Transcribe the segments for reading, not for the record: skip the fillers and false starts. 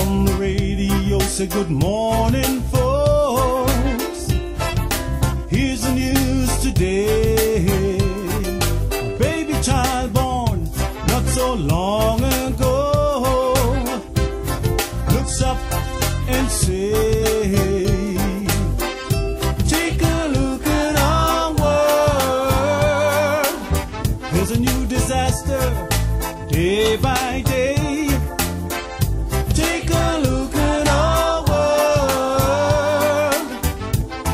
on the radio, say good morning, folks. Here's the news today. A baby child born not so long ago looks up and says, take a look at our world. There's a new disaster day by day. Take a look at our world.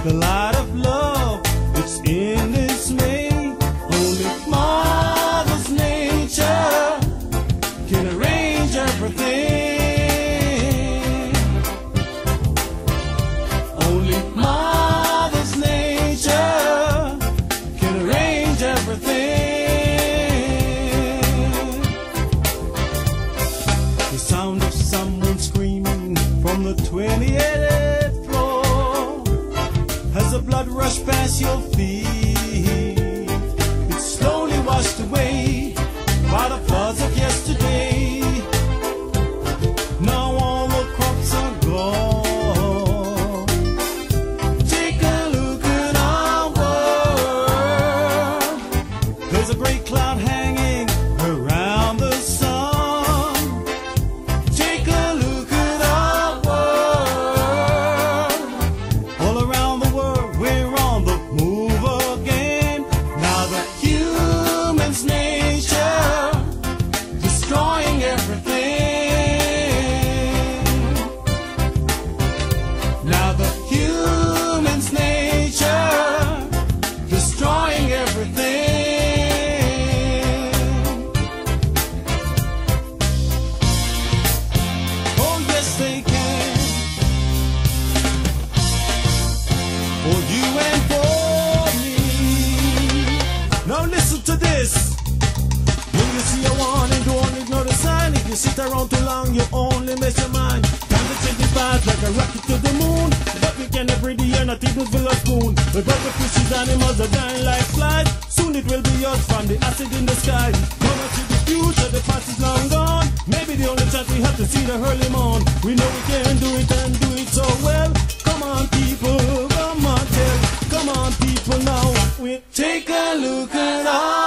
The light of love, it's in dismay. Only Mother's nature can arrange everything. Only Mother's nature can arrange everything. The sound of someone screaming from the 28th floor has the blood rush past your feet. It's slowly washed away by the floods of yesterday. Now all the crops are gone. Take a look at our world. There's a great cloud hanging around the sun. Take a look at our world. All around the world we're on the move again. Now the human's nature destroying everything. Now the human's nature destroying everything. Oh yes they can. For you and for me. Now listen to this. When you see a warning, don't ignore the sign. If you sit around too long, you only mess your mind. Time to change the path like a rocket to the moon. But we can breathe the air, not even fill a spoon. The birds, fishes, animals are dying like flies. Soon it will be us from the acid in the sky. Gonna see the future, the past is long gone. Maybe the only chance we have to see the early morn. We know we can do it and do it so well. Come on people, come on tell. Come on people now. We take a look at our